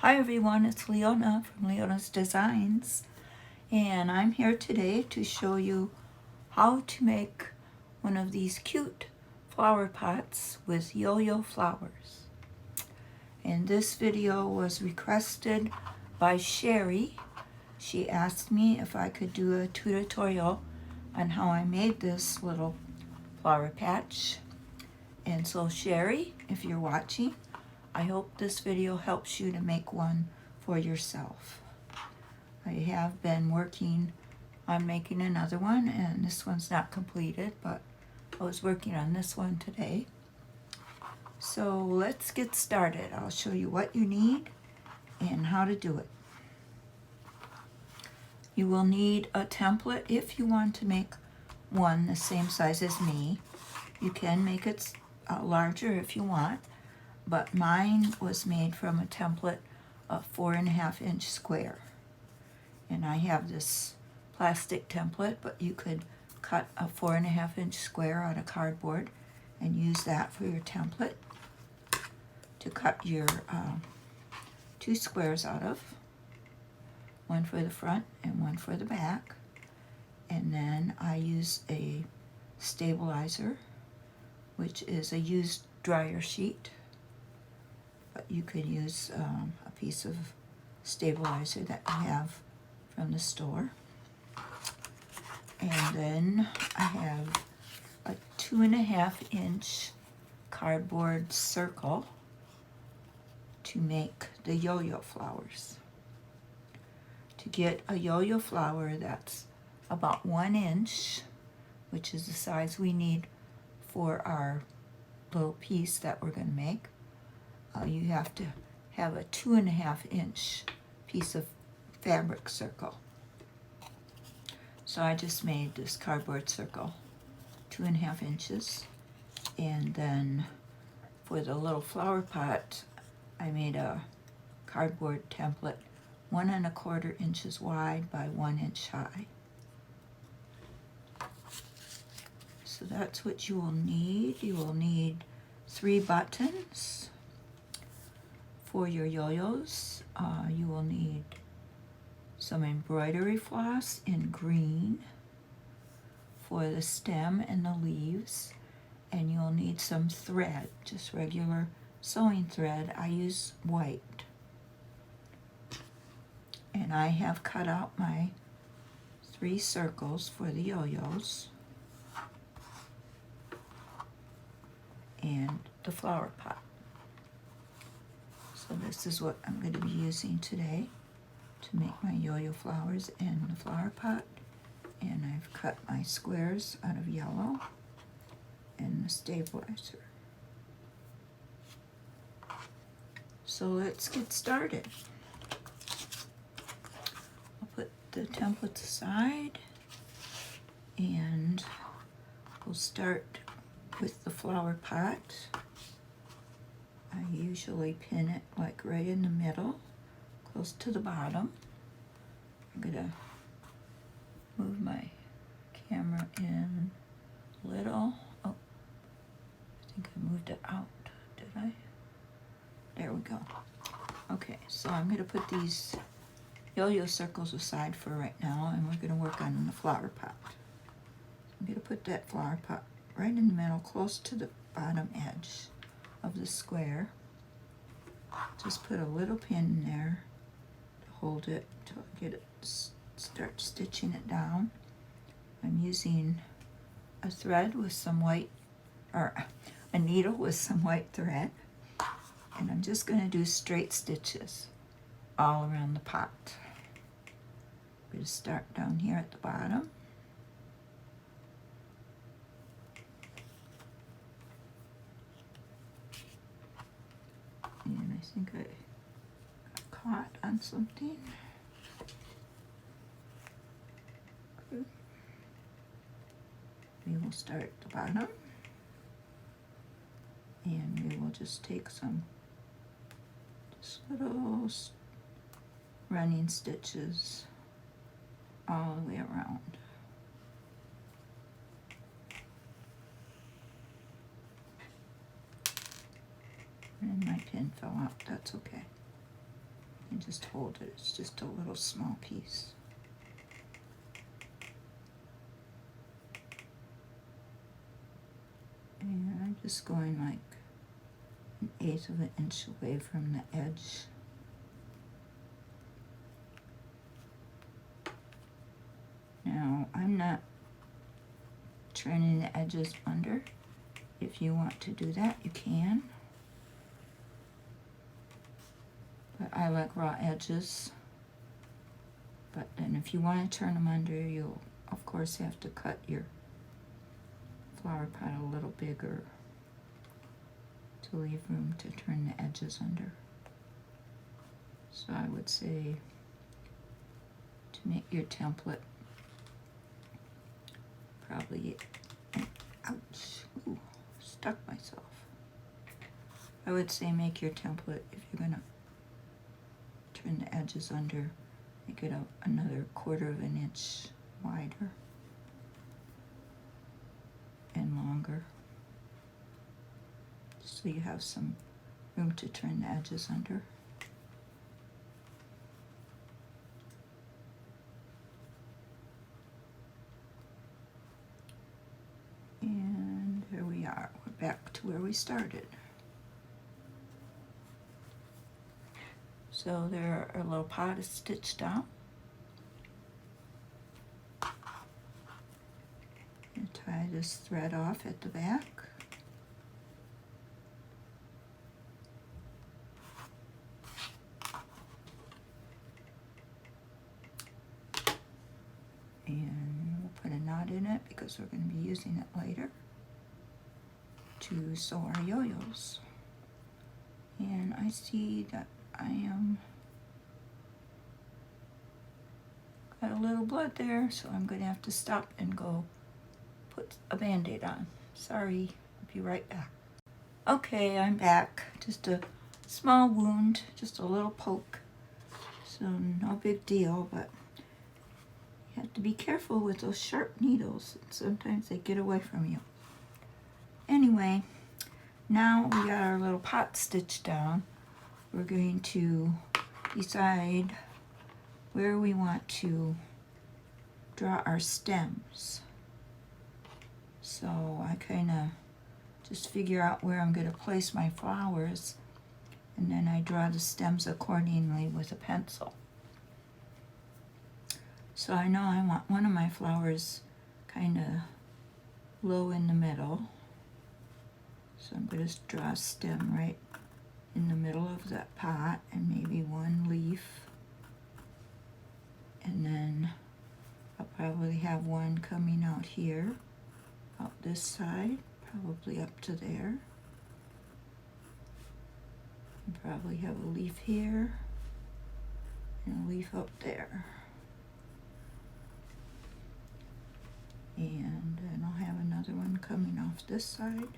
Hi everyone, it's Leona from Leona's Designs, and I'm here today to show you how to make one of these cute flower pots with yo-yo flowers. And this video was requested by Sherry. She asked me if I could do a tutorial on how I made this little flower patch. And so Sherry, if you're watching, I hope this video helps you to make one for yourself. I have been working on making another one, and this one's not completed, but I was working on this one today. So let's get started. I'll show you what you need and how to do it. You will need a template if you want to make one the same size as me. You can make it larger if you want, but mine was made from a template of 4.5-inch square. And I have this plastic template, but you could cut a 4.5-inch square out of cardboard and use that for your template to cut your 2 squares out of, one for the front and one for the back. And then I use a stabilizer, which is a used dryer sheet. But you could use a piece of stabilizer that you have from the store. And then I have a 2.5-inch cardboard circle to make the yo-yo flowers. To get a yo-yo flower that's about 1 inch, which is the size we need for our little piece that we're going to make, you have to have a 2.5-inch piece of fabric circle. So I just made this cardboard circle 2.5 inches, and then for the little flower pot I made a cardboard template 1.25 inches wide by 1 inch high. So that's what you will need. You will need 3 buttons for your yo-yos. You will need some embroidery floss in green for the stem and the leaves, and you'll need some thread, just regular sewing thread. I use white. And I have cut out my 3 circles for the yo-yos and the flower pot. So this is what I'm going to be using today to make my yo-yo flowers in the flower pot. And I've cut my squares out of yellow and the stabilizer. So let's get started. I'll put the templates aside and we'll start with the flower pot. I usually pin it like right in the middle, close to the bottom. I'm gonna move my camera in a little. Oh, I think I moved it out, did I? There we go. Okay, so I'm gonna put these yo-yo circles aside for right now, and we're gonna work on the flower pot. I'm gonna put that flower pot right in the middle, close to the bottom edge of the square. Just put a little pin in there to hold it till I get it, start stitching it down. I'm using a thread with some white, or a needle with some white thread, and I'm just going to do straight stitches all around the pot. I'm going to start down here at the bottom. And I think I got caught on something. Okay. We will start at the bottom, and we will just take some little running stitches all the way around. And my pin fell out, that's okay. just hold it. It's just a little small piece. And I'm just going like 1/8 of an inch away from the edge. Now, I'm not turning the edges under. If you want to do that, you can. But I like raw edges. But then if you want to turn them under, you'll of course have to cut your flower pot a little bigger to leave room to turn the edges under. So I would say to make your template probably, ouch, ooh, stuck myself. I would say make your template, if you're gonna turn the edges under, make it another 1/4 of an inch wider and longer, so you have some room to turn the edges under. And here we are. We're back to where we started. So there, our little pot is stitched down. And tie this thread off at the back. And we'll put a knot in it because we're going to be using it later to sew our yo-yos. And I see that I am got a little blood there, so I'm going to have to stop and go put a band-aid on. Sorry, I'll be right back. Okay, I'm back. Just a small wound, just a little poke. So no big deal, but you have to be careful with those sharp needles. Sometimes they get away from you. Anyway, now we got our little pot stitched down. We're going to decide where we want to draw our stems. So I kind of just figure out where I'm going to place my flowers, and then I draw the stems accordingly with a pencil. So I know I want one of my flowers kind of low in the middle. So I'm going to draw a stem right in the middle of that pot, and maybe one leaf. And then I'll probably have one coming out here, out this side, probably up to there. And probably have a leaf here and a leaf up there. And then I'll have another one coming off this side,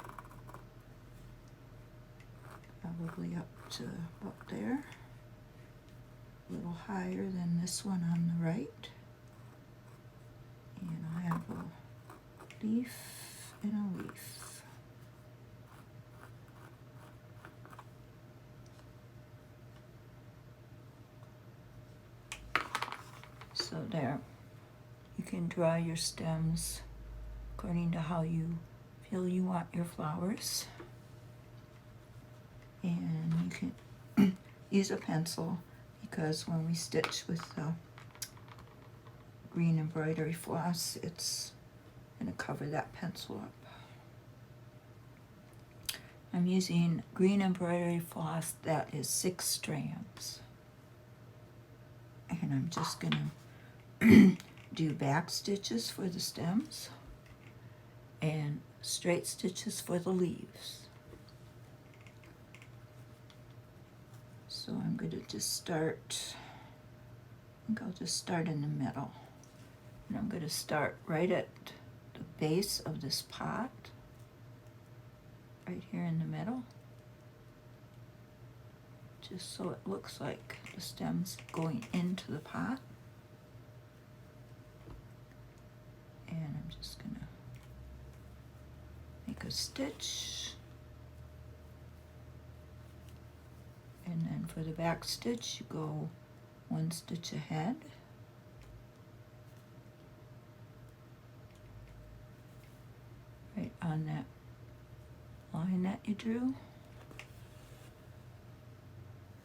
probably up to about there, a little higher than this one on the right. And I'll have a leaf and a leaf. So there, you can draw your stems according to how you feel you want your flowers. And you can use a pencil, because when we stitch with the green embroidery floss, it's going to cover that pencil up. I'm using green embroidery floss that is 6 strands. And I'm just going to do back stitches for the stems and straight stitches for the leaves. So I'm going to just start, I think I'll just start in the middle. And I'm going to start right at the base of this pot, right here in the middle, just so it looks like the stem's going into the pot. And I'm just going to make a stitch. And then for the back stitch, you go one stitch ahead. Right on that line that you drew.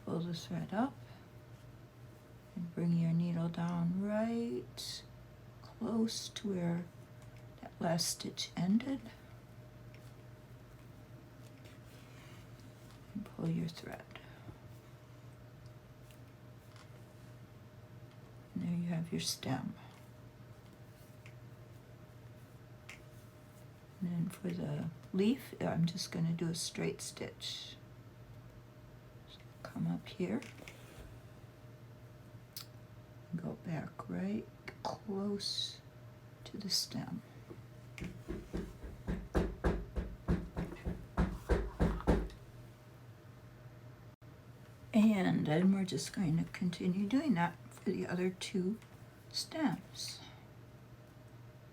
Pull the thread up and bring your needle down right close to where that last stitch ended. And pull your thread. And there you have your stem. And then for the leaf, I'm just going to do a straight stitch. So come up here and go back right close to the stem. And then we're just going to continue doing that for the other two stems.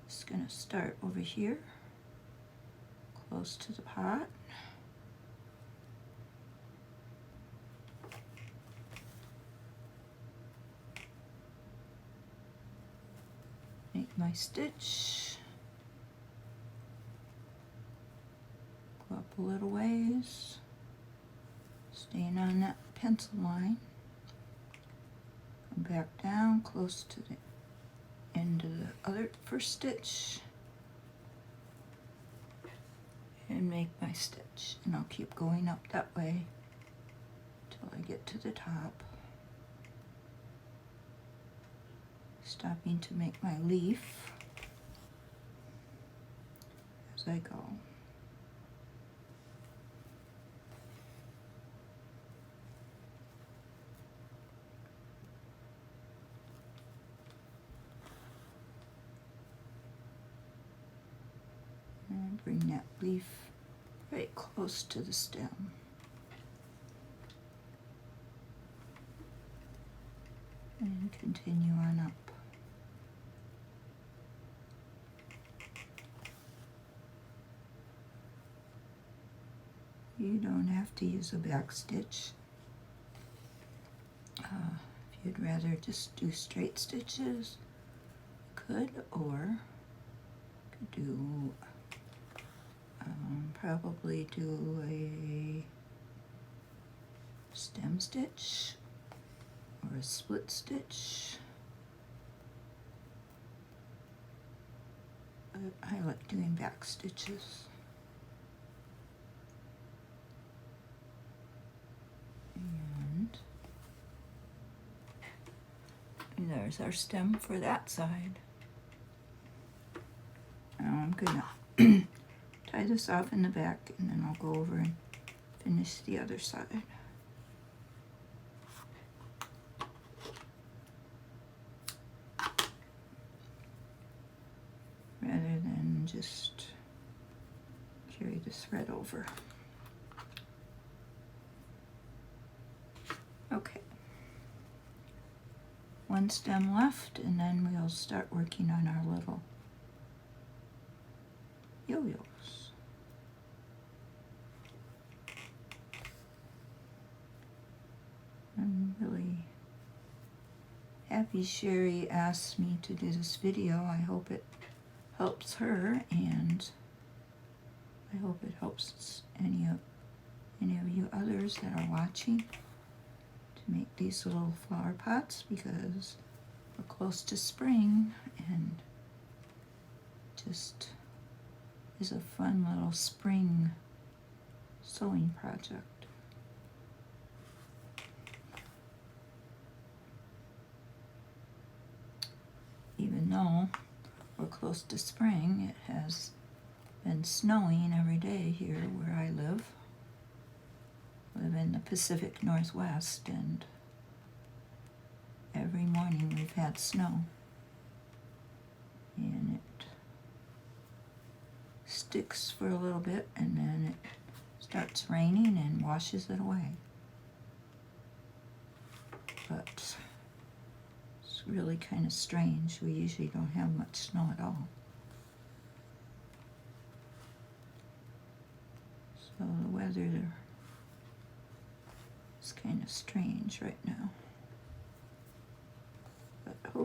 Just going to start over here, close to the pot. Make my stitch. Go up a little ways, staying on that pencil line. Come back down close to the end of the other first stitch and make my stitch. And I'll keep going up that way till I get to the top. Stopping to make my leaf as I go. And bring that leaf right close to the stem. And continue on up. You don't have to use a back stitch. If you'd rather just do straight stitches, you could, or you could do probably do a stem stitch or a split stitch. But I like doing back stitches. And there's our stem for that side. Now I'm gonna tie this off in the back, and then I'll go over and finish the other side. Rather than just carry the thread over. Okay. One stem left, and then we'll start working on our little yo-yos. I'm really happy Sherry asked me to do this video. I hope it helps her, and I hope it helps any of you others that are watching to make these little flower pots, because we're close to spring and just is a fun little spring sewing project. Even though we're close to spring, it has been snowing every day here where I live. I live in the Pacific Northwest, and every morning we've had snow. And it sticks for a little bit, and then it starts raining and washes it away. But it's really kind of strange. We usually don't have much snow at all. So the weather is kind of strange right now.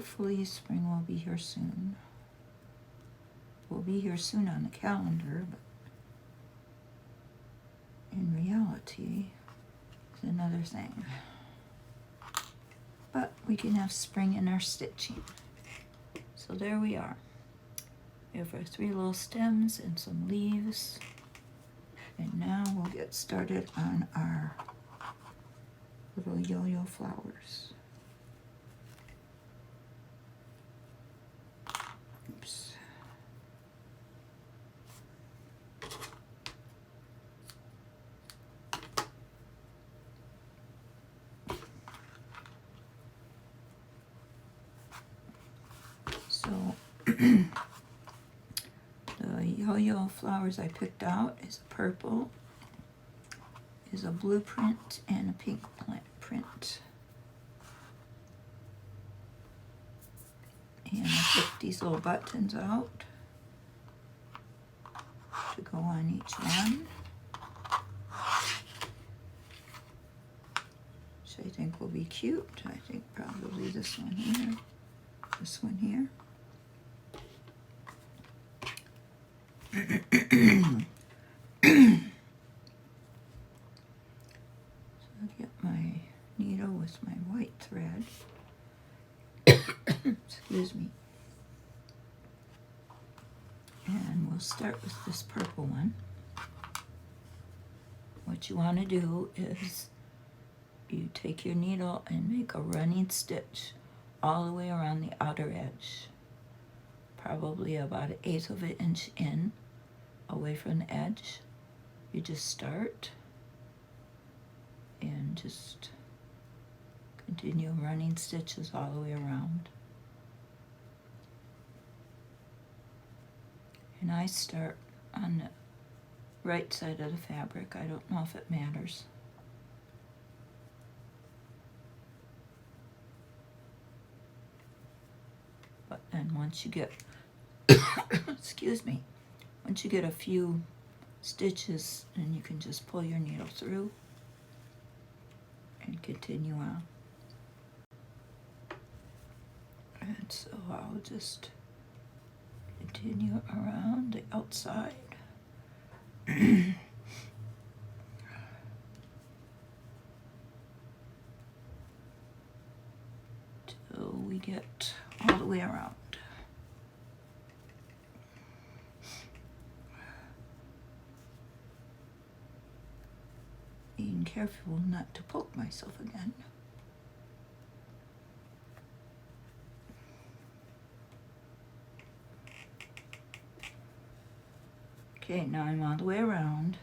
hopefully spring will be here soon. We'll be here soon on the calendar, but in reality, it's another thing. But we can have spring in our stitching. So there we are. We have our 3 little stems and some leaves. And now we'll get started on our little yo-yo flowers. Oops. So the yo-yo flowers I picked out is a purple, is a blue print, and a pink print. And I picked these little buttons out to go on each one, which I think will be cute. I think probably this one here, this one here. So I'll get my needle with my white thread. Excuse me. And we'll start with this purple one. What you want to do is you take your needle and make a running stitch all the way around the outer edge, probably about 1/8 of an inch in, away from the edge. You just start and just continue running stitches all the way around. And I start on the right side of the fabric. I don't know if it matters. But then once you get, excuse me, once you get a few stitches, then you can just pull your needle through and continue on. And so I'll just continue around the outside. Till we get all the way around. Being careful not to poke myself again. Okay, now I'm all the way around.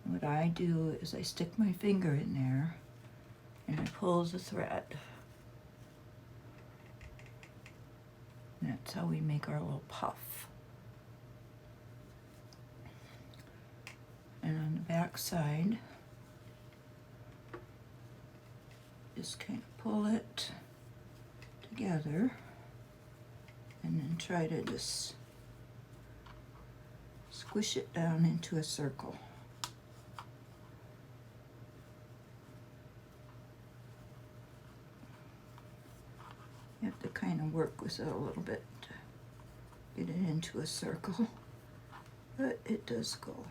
What I do is I stick my finger in there and I pull the thread. And that's how we make our little puff. And on the back side, just kind of pull it together and then try to just squish it down into a circle. You have to kind of work with it a little bit to get it into a circle, but it does go.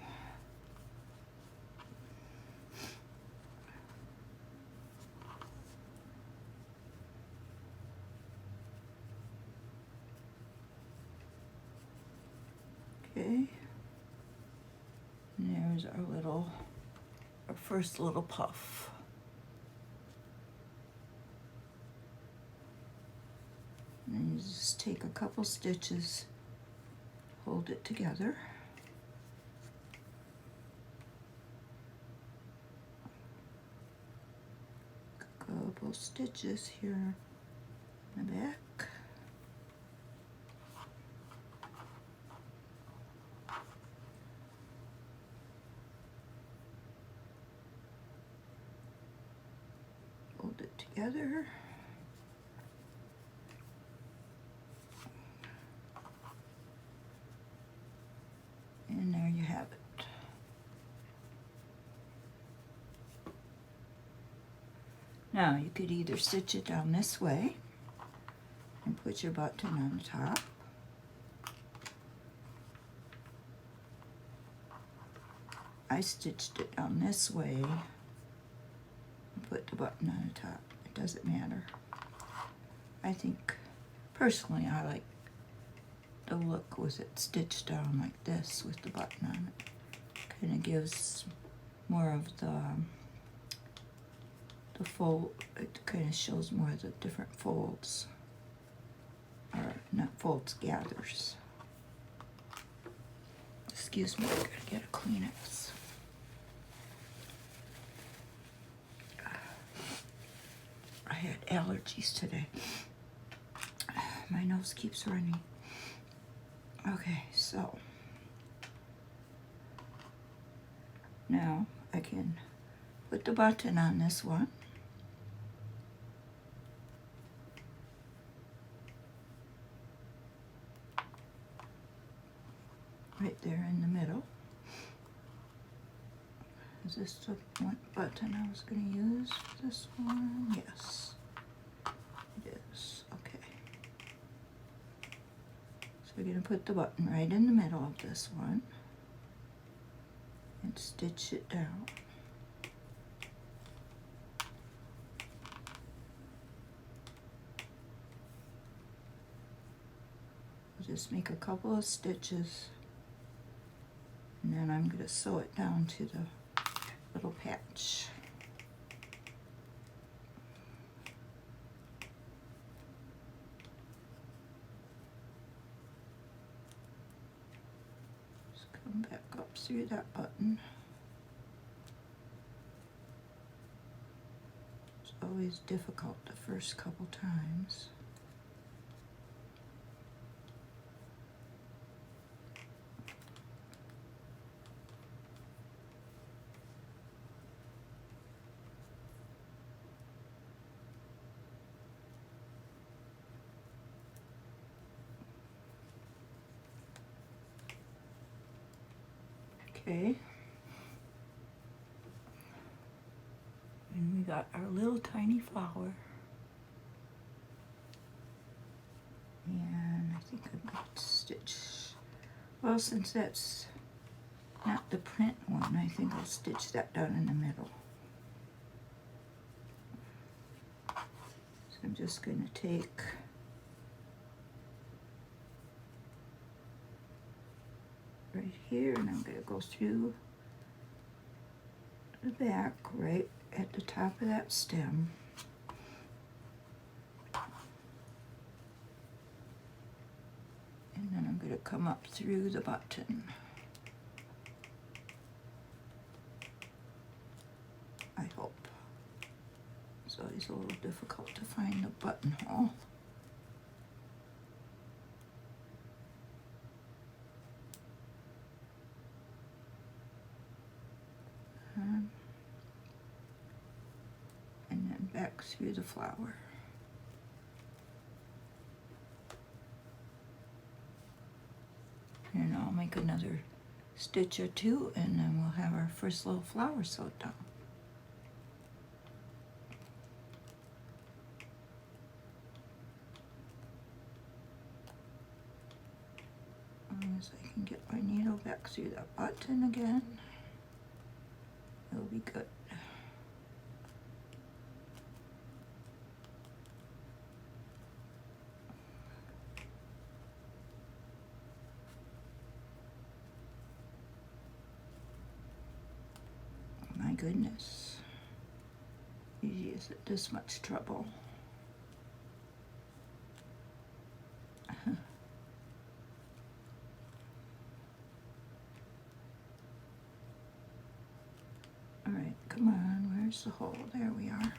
Okay, and there's our first little puff. And then you just take a couple stitches, hold it together. Couple stitches here in the back. Hold it together. And there you have it. Now you could either stitch it down this way, and put your button on the top. I stitched it down this way and put the button on the top. It doesn't matter. I think, personally, I like the look with it stitched down like this with the button on it. Kind of gives more of the fold. It kind of shows more of the different folds, or not folds, gathers. Excuse me, I gotta get a Kleenex. I had allergies today. My nose keeps running. Okay, so now I can put the button on this one. Right there in the middle. Is this the one button I was going to use? This one? Yes, it is. Okay. So we're going to put the button right in the middle of this one and stitch it down. Just make a couple of stitches, and then I'm going to sew it down to the little patch. Just come back up through that button. It's always difficult the first couple times. Okay, and we got our little tiny flower, and I think I'm going to stitch, well, since that's not the print one, I think I'll stitch that down in the middle. So I'm just going to take right here, and I'm going to go through the back right at the top of that stem. And then I'm going to come up through the button. I hope. It's always a little difficult to find the buttonhole. And then back through the flower. And I'll make another stitch or two, and then we'll have our first little flower sewed down. As long as I can get my needle back through that button again, it'll be good. My goodness, usually is it this much trouble? All right, come on, where's the hole? There we are.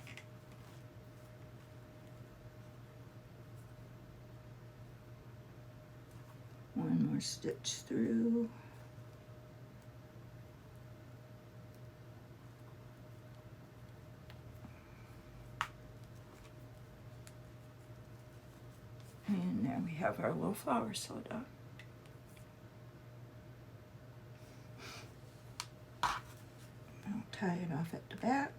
One more stitch through. And there we have our little flower sewed up. I'll tie it off at the back.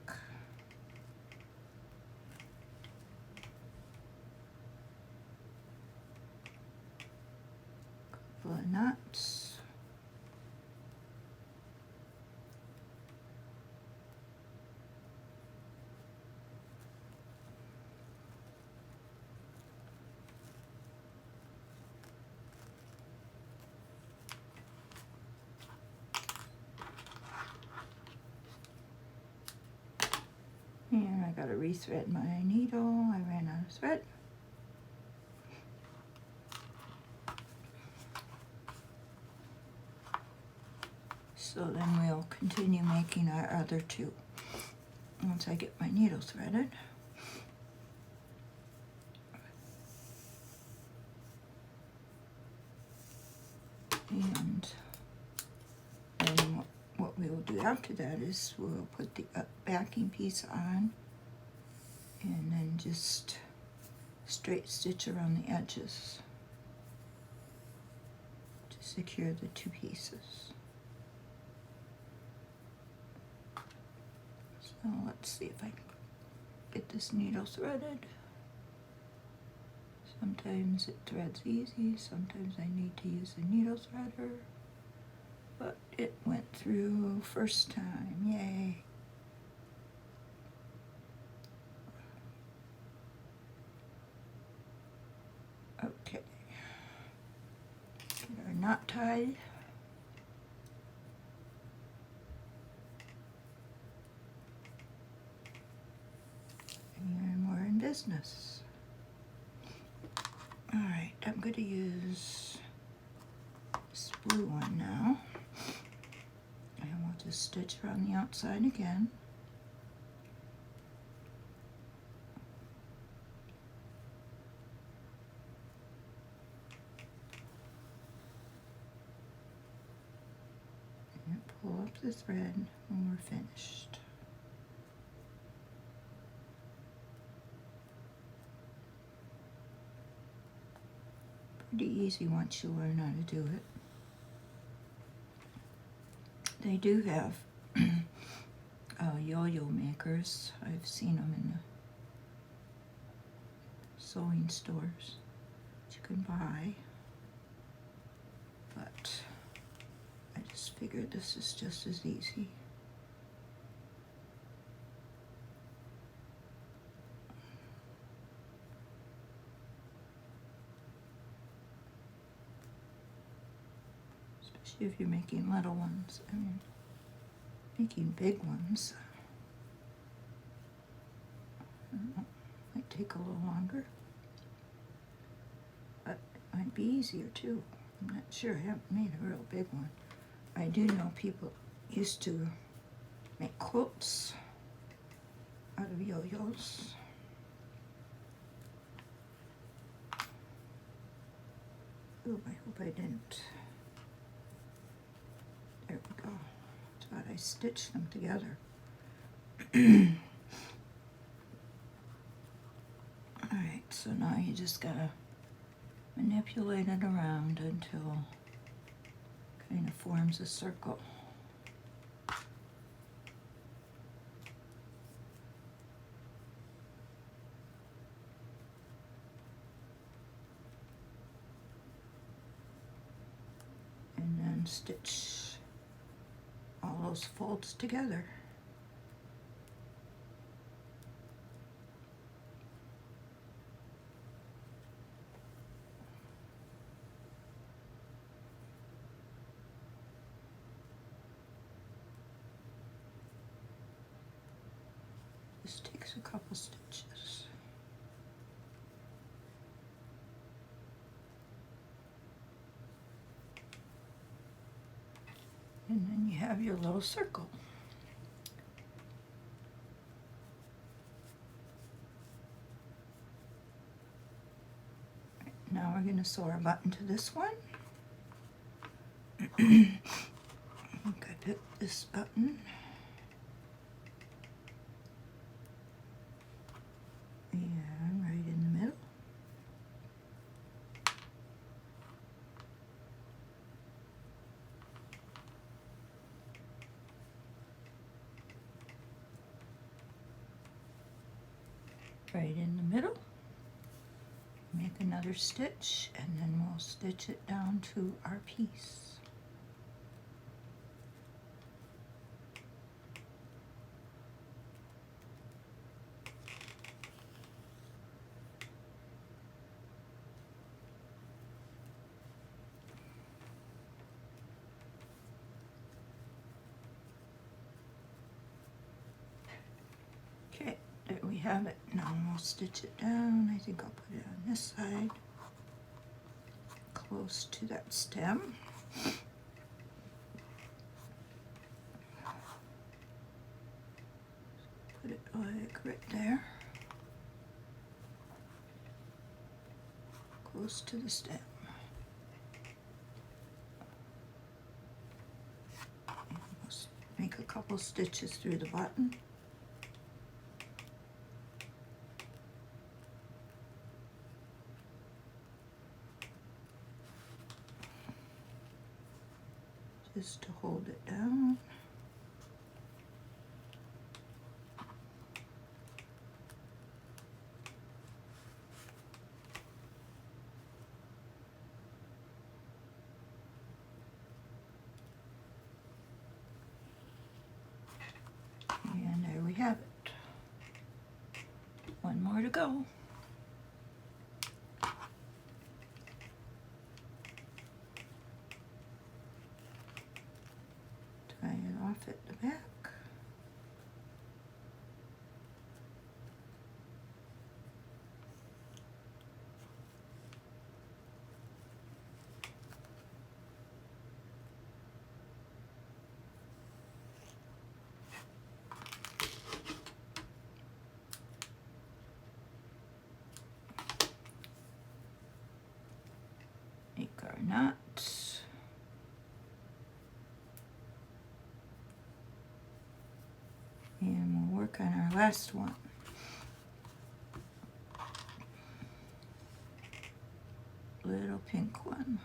knots. And I gotta rethread my needle. I ran out of thread. So then we'll continue making our other two once I get my needle threaded. And then what we will do after that is we'll put the backing piece on and then just straight stitch around the edges to secure the two pieces. So let's see if I can get this needle threaded. Sometimes it threads easy, sometimes I need to use a needle threader, but it went through first time, yay. Okay, get our knot tied. And we're in business. All right, I'm going to use this blue one now. And we'll just stitch around the outside again. And pull up the thread when we're finished. Pretty easy once you learn how to do it. They do have yo-yo makers. I've seen them in the sewing stores that you can buy. But I just figured this is just as easy. If you're making little ones, I mean, making big ones, I don't know, might take a little longer, but it might be easier too. I'm not sure, I haven't made a real big one. I do know people used to make quilts out of yo-yos. Oh, I hope I didn't. There we go. Thought I stitched them together. Alright, so now you just gotta manipulate it around until it kind of forms a circle. And then stitch all those folds together. This takes a couple stitches. And then you have your little circle. Now we're going to sew our button to this one. I think I picked this button. And right in the middle. Right in the middle. Make another another stitch, and then we'll stitch it down to our piece. Okay, there we have it. Now we'll stitch it down. I think I'll put it on this side, close to that stem. Put it like right there, close to the stem. And we'll make a couple stitches through the button. Just to hold it down. And there we have it. One more to go. Tie it off at the back. Make our knot. And we'll work on our last one. Little pink one.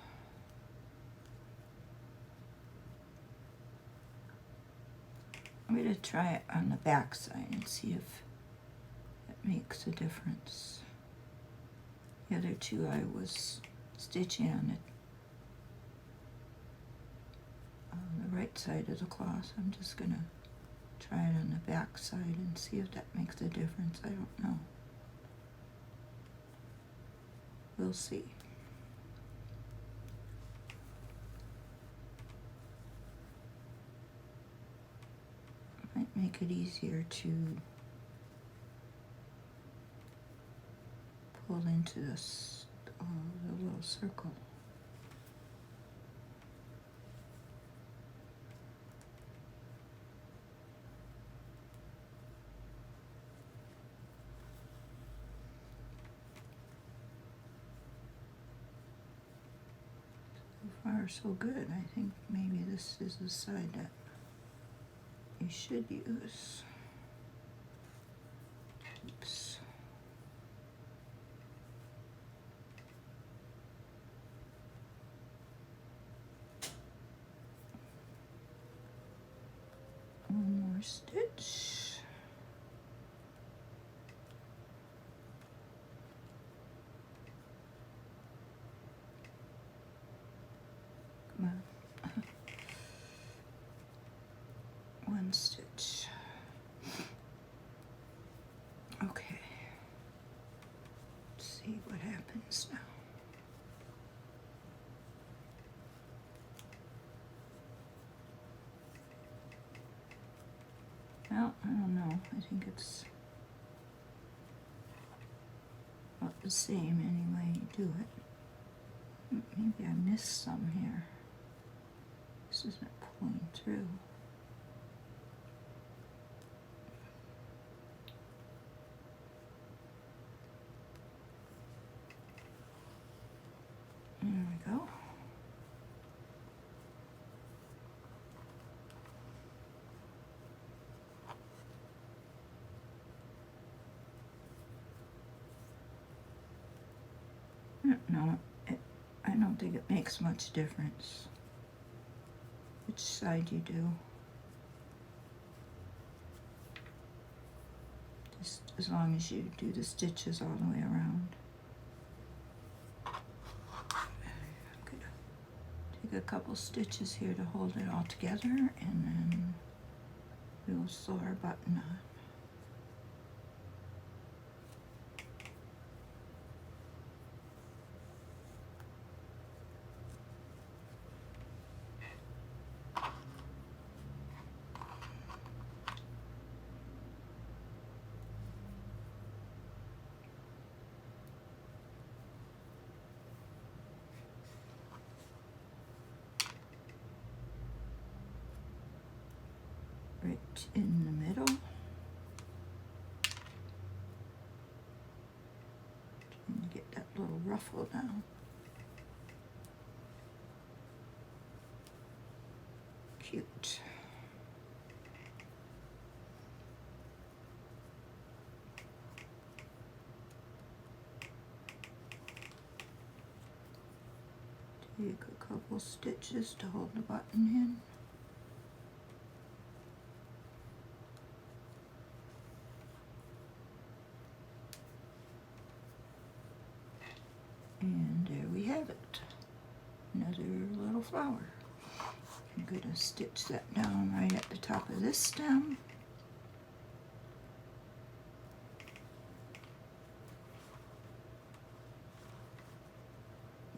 I'm going to try it on the back side and see if it makes a difference. The other two I was stitching on the right side of the cloth. I'm just going to try it on the back side and see if that makes a difference. I don't know. We'll see. Might make it easier to pull into this the little circle. So far so good. I think maybe this is the side that you should use. Oops. One more stitch. Come on. One stitch. Okay. Let's see what happens now. Well, I don't know. I think it's about the same any way you do it. Maybe I missed some here. This isn't pulling through. There we go. No, I don't think it makes much difference which side you do. Just as long as you do the stitches all the way around. Take a couple stitches here to hold it all together, and then we will sew our button on. Right in the middle. Trying to get that little ruffle down. Cute. Take a couple stitches to hold the button in. And there we have it, another little flower. I'm going to stitch that down right at the top of this stem.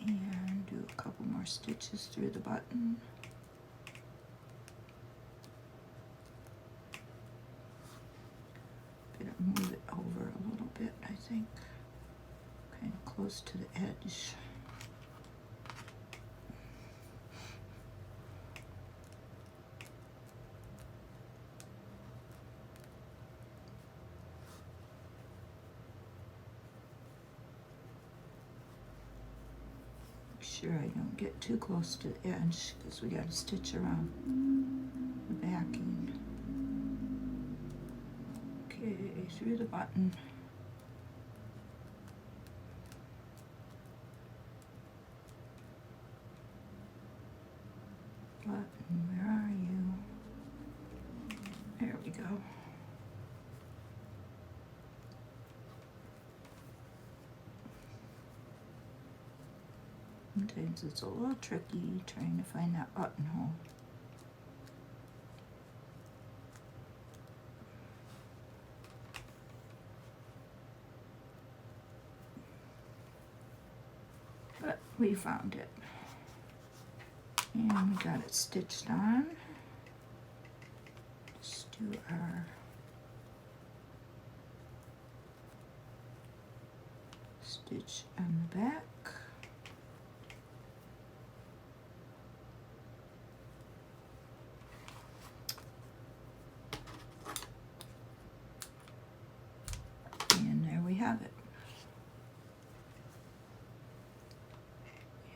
And do a couple more stitches through the button. Better move it over a little bit, I think. Kind of close to the edge. Make sure I don't get too close to the edge because we got to stitch around the backing. Okay, through the button. Button, where are you? There we go. Sometimes it's a little tricky trying to find that buttonhole. But we found it. And we got it stitched on. Just do our stitch on the back. And there we have it.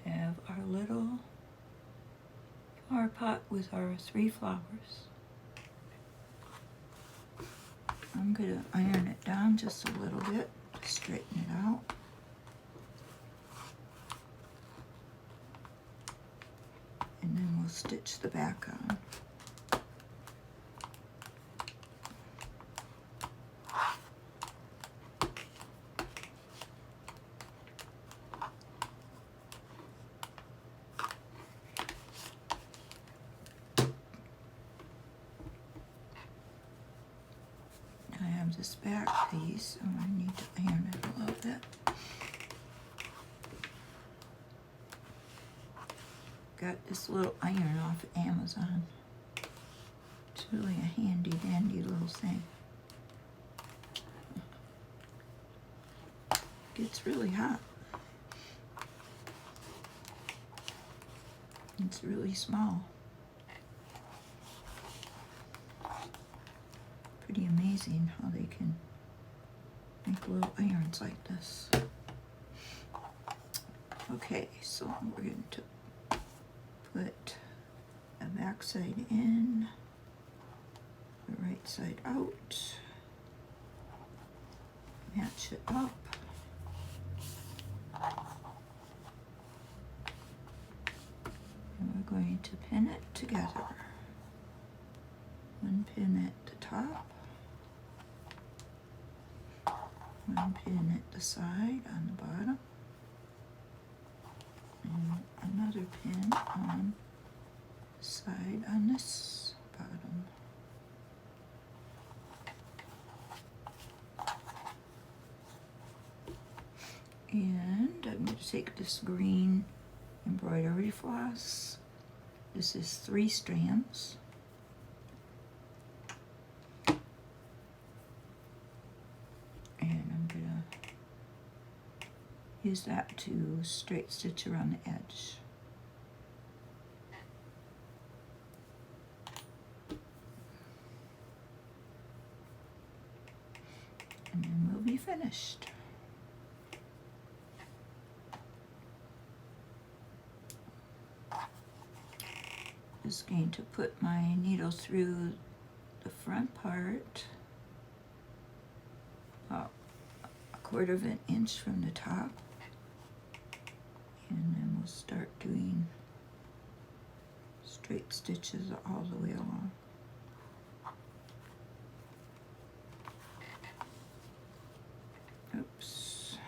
We have our little flower pot with our 3 flowers. I'm going to iron it down just a little bit to straighten it out. And then we'll stitch the back on. I have this back piece, so I need to iron it a little bit. Got this little iron off Amazon. It's really a handy dandy little thing. Gets really hot. It's really small. Pretty amazing how they can make little irons like this. Okay, so we're going to put the back side in, the right side out, match it up. And we're going to pin it together. One pin at the top, one pin at the side on the bottom, and another pin on the side on this bottom. And I'm going to take this green embroidery floss. This is 3 strands. And I'm going to use that to straight stitch around the edge. And then we'll be finished. Just going to put my needle through the front part, about 1/4 of an inch from the top, and then we'll start doing straight stitches all the way along. Oops.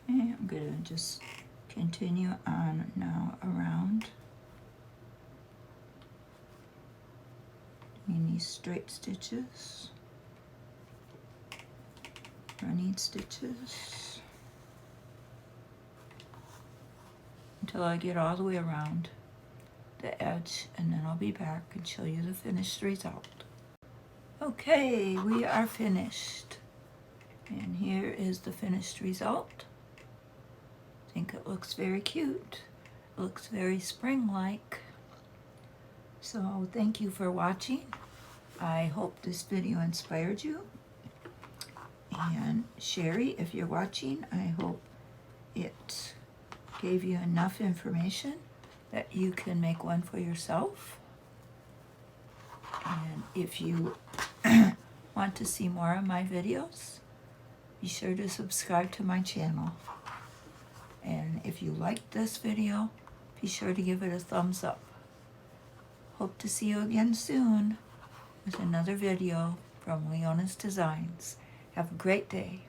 Okay, I'm going to just continue on now around doing these straight stitches, running stitches, until I get all the way around the edge, and then I'll be back and show you the finished result. Okay, we are finished, and here is the finished result. I think it looks very cute. It looks very spring-like. So thank you for watching. I hope this video inspired you. And Sherry, if you're watching, I hope it gave you enough information that you can make one for yourself. And if you want to see more of my videos, be sure to subscribe to my channel. And if you liked this video, be sure to give it a thumbs up. Hope to see you again soon with another video from Leona's Designs. Have a great day.